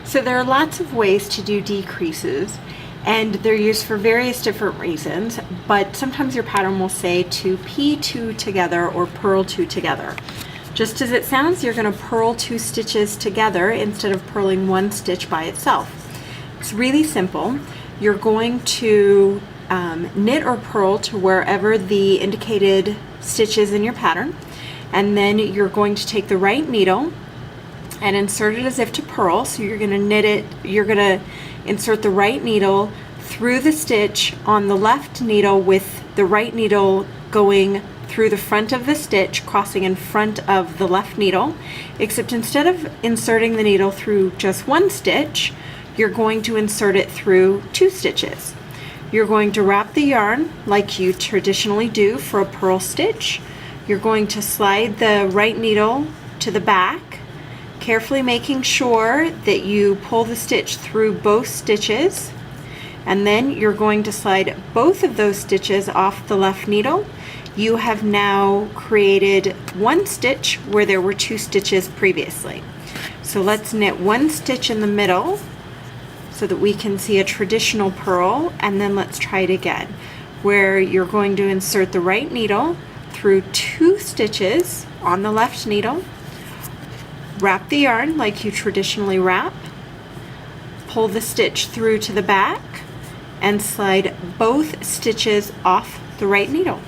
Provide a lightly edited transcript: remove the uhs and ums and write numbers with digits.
So there are lots of ways to do decreases, and they're used for various different reasons, but sometimes your pattern will say to pea 2 together or purl 2 together. Just as it sounds, you're going to purl 2 stitches together instead of purling 1 stitch by itself. It's really simple. You're going to knit or purl to wherever the indicated stitch is in your pattern, and then you're going to take the right needle and insert it as if to purl. So you're going to knit it, you're going to insert the right needle through the stitch on the left needle with the right needle going through the front of the stitch, crossing in front of the left needle, except instead of inserting the needle through just 1 stitch, you're going to insert it through 2 stitches. You're going to wrap the yarn like you traditionally do for a purl stitch. You're going to slide the right needle to the back, carefully making sure that you pull the stitch through both stitches, and then you're going to slide both of those stitches off the left needle. You have now created 1 stitch where there were 2 stitches previously. So let's knit 1 stitch in the middle so that we can see a traditional purl, and then let's try it again, where you're going to insert the right needle through 2 stitches on the left needle, wrap the yarn like you traditionally wrap, pull the stitch through to the back, and slide both stitches off the right needle.